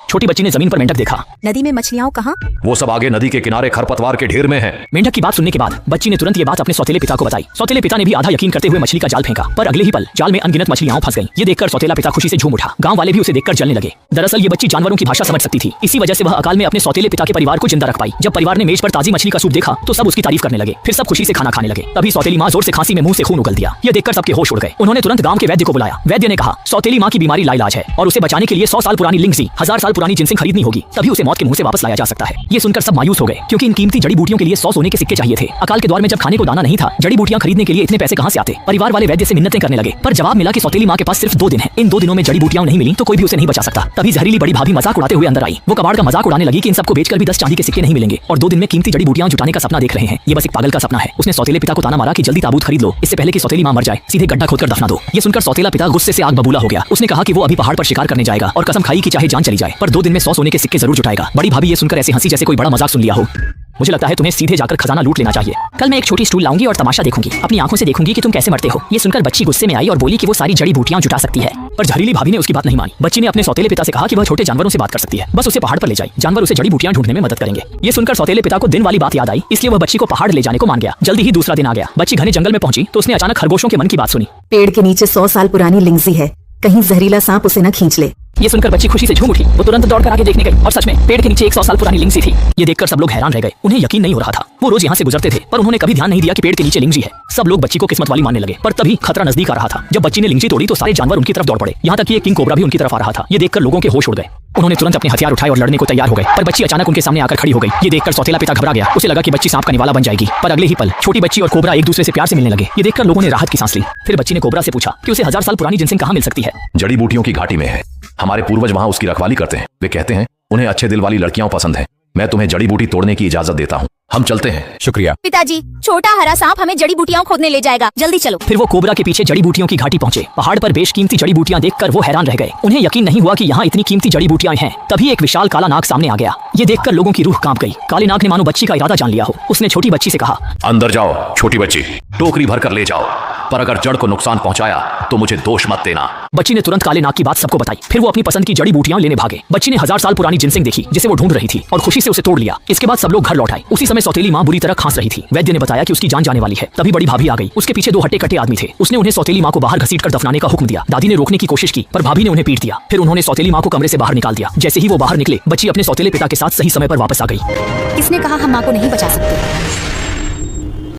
छोटी बच्ची ने जमीन पर मेंढक देखा। नदी में मछलियाँ कहाँ? वो सब आगे नदी के किनारे खरपतवार के ढेर में है। मेंढक की बात सुनने के बाद बच्ची ने तुरंत ये बात अपने सौतेले पिता को बताई। सौतेले पिता ने भी आधा यकीन करते हुए मछली का जाल फेंका, पर अगले ही पल जाल में अनगिनत मछलियां फंस गईं। ये देखकर सौतेला पिता खुशी से झूम उठा। गांव वाले भी उसे देखकर जलने लगे। दरअसल ये बच्ची जानवरों की भाषा समझ सकती थी, इसी वजह से वह अकाल में अपने सौतेले पिता के परिवार को जिंदा रख पाई। जब परिवार ने मेज पर ताजी मछली का सूप देखा तो सब उसकी तारीफ करने लगे। फिर सब खुशी से खाना खाने लगे। तभी सौतेली माँ जोर से खांसी में मुंह से खून उगल दिया। ये देखकर सबके होश उड़ गए। उन्होंने तुरंत गांव के वैद्य को बुलाया। वैद्य ने कहा सौतेली माँ की बीमारी लाइलाज है और उसे बचाने के लिए 100 साल पुरानी लिंगजी 1000 साल पुरानी जिनसिंग खरीदनी होगी, तभी उसे मौत के मुंह से वापस लाया जा सकता है। ये सुनकर सब मायूस हो गए, क्योंकि इन कीमती जड़ी बूटियों के लिए 100 सोने के सिक्के चाहिए थे। अकाल के दौर में जब खाने को दाना नहीं था, जड़ी बूटियां खरीदने के लिए इतने पैसे कहां से आते? परिवार वाले वैद्य से मिन्नतें करने लगे, पर जवाब मिला कि सौतेली माँ के पास सिर्फ 2 दिन है। इन 2 दिनों में जड़ी बूटियां नहीं मिली तो कोई भी उसे नहीं बचा सकता। तभी जहरीली बड़ी भाभी मजाक उड़ाते हुए अंदर आई। वो कबाड़ का मजाक उड़ाने लगी कि इन सबको बेचकर भी 10 चांदी के सिक्के नहीं मिलेंगे और 2 दिन में कीमती जड़ी बूटियां जुटाने का सपना देख रहे हैं। ये बस एक पागल का सपना है। उसने सौतेले पिता को ताना मारा कि जल्दी ताबूत खरीद लो, इससे पहले कि सौतेली माँ मर जाए। सीधे गड्ढा खोदकर दफना दो। ये सुनकर सौतेला पिता गुस्से से आग बबूला हो गया। उसने कहा कि वो अभी पहाड़ पर शिकार करने जाएगा और कसम खाई कि चाहे जान चली जाए पर 2 दिन में 100 सोने के सिक्के जरूर जुटाएगा। बड़ी भाभी ये सुनकर ऐसे हंसी जैसे कोई बड़ा मजाक सुन लिया हो। मुझे लगता है तुम्हें सीधे जाकर खजाना लूट लेना चाहिए। कल मैं एक छोटी स्टूल लाऊंगी और तमाशा देखूंगी, अपनी आंखों से देखूंगी कि तुम कैसे मरते हो। ये सुनकर बच्ची गुस्से में आई और बोली कि वो सारी जड़ी बूटियां जुटा सकती है, पर जहरीली भाभी ने उसकी बात नहीं मानी। बच्ची ने अपने सौतेले पिता से कहा कि वह छोटे जानवरों से बात कर सकती है, बस उसे पहाड़ पर ले जाए, जानवर उसे जड़ी बूटियां ढूंढने में मदद करेंगे। ये सुनकर सौतेले पिता को दिन वाली बात याद आई, इसलिए वह बच्ची को पहाड़ ले जाने को मान गया। जल्दी ही दूसरा दिन आ गया। बच्ची घने जंगल में पहुंची तो उसने अचानक खरगोशों के मन की बात सुनी। पेड़ के नीचे 100 साल पुरानी लिंगजी है, कहीं जहरीला सांप उसे न खींच ले। ये सुनकर बच्ची खुशी से झूम उठी। वो तुरंत दौड़कर आगे देखने गई और सच में पेड़ के नीचे 100 साल पुरानी लिंगजी थी। ये देखकर सब लोग हैरान रह गए। उन्हें यकीन नहीं हो रहा था। वो रोज यहाँ से गुजरते थे पर उन्होंने कभी ध्यान नहीं दिया कि पेड़ के नीचे लिंगजी है। सब लोग बच्ची को किस्मत वाली मानने लगे, पर तभी खतरा नजदीक आ रहा था। जब बच्ची ने लिंगजी तोड़ी तो सारे जानवर उनकी तरफ दौड़ पड़े, यहाँ तक कि एक किंग कोबरा भी उनकी तरफ आ रहा था। ये देखकर लोगों के होश उड़ गए। उन्होंने तुरंत अपने हथियार उठाए और लड़ने को तैयार हो गए, पर बच्ची अचानक उनके सामने आकर खड़ी हो गई। ये देखकर सौतेला पिता घबरा गया। उसे लगा कि बच्ची सांप का निवाला बन जाएगी, पर अगले ही पल छोटी बच्ची और कोबरा एक दूसरे से प्यार से मिलने लगे। ये देखकर लोगों ने राहत की सांस ली। फिर बच्ची ने कोबरा से पूछा कि उसे 1000 साल पुरानी जिनसिंग कहाँ मिल सकती है। जड़ी बूटियों की घाटी में है। हमारे पूर्वज वहाँ उसकी रखवाली करते हैं। वे कहते हैं उन्हें अच्छे दिल वाली लड़कियां पसंद हैं। मैं तुम्हें जड़ी बूटी तोड़ने की इजाजत देता हूँ। हम चलते हैं। शुक्रिया पिताजी, छोटा हरा सांप हमें जड़ी बूटियां खोदने ले जाएगा, जल्दी चलो। फिर वो कोबरा के पीछे जड़ी बूटियों की घाटी पहुंचे। पहाड़ पर बेशकीमती जड़ी बूटियां देखकर वो हैरान रह गए। उन्हें यकीन नहीं हुआ कि यहाँ इतनी कीमती जड़ी बूटियां हैं। तभी एक विशाल काला नाग सामने आ गया। ये देखकर लोगों की रूह कांप गई। काले नाग ने मानो बच्ची का इरादा जान लिया हो। उसने छोटी बच्ची से कहा, अंदर जाओ छोटी बच्ची, टोकरी भर कर ले जाओ, पर अगर जड़ को नुकसान पहुंचाया तो मुझे दोष मत देना। बच्ची ने तुरंत काले नाग की बात सबको बताई। फिर वो अपनी पसंद की जड़ी बूटियां लेने भागे। बच्ची ने 1000 साल पुरानी जिनसिंग देखी जिसे वो ढूंढ रही थी और खुशी से उसे तोड़ लिया। इसके बाद सब लोग घर लौट आए। उसी समय सौतेली माँ बुरी तरह खांस रही थी। वैद्य ने बताया कि उसकी जान जाने वाली है। तभी बड़ी भाभी आ गई। उसके पीछे 2 हट्टे कट्टे आदमी थे। उसने उन्हें सौतेली माँ को बाहर घसीटकर दफनाने का हुक्म दिया। दादी ने रोकने की कोशिश की पर भाभी ने उन्हें पीट दिया। फिर उन्होंने सौतेली माँ को कमरे से बाहर निकाल दिया। जैसे ही वो बाहर निकले, बच्ची अपने सौतेले पिता के साथ सही समय पर वापस आ गई। किसने कहा हम माँ को नहीं बचा सकते?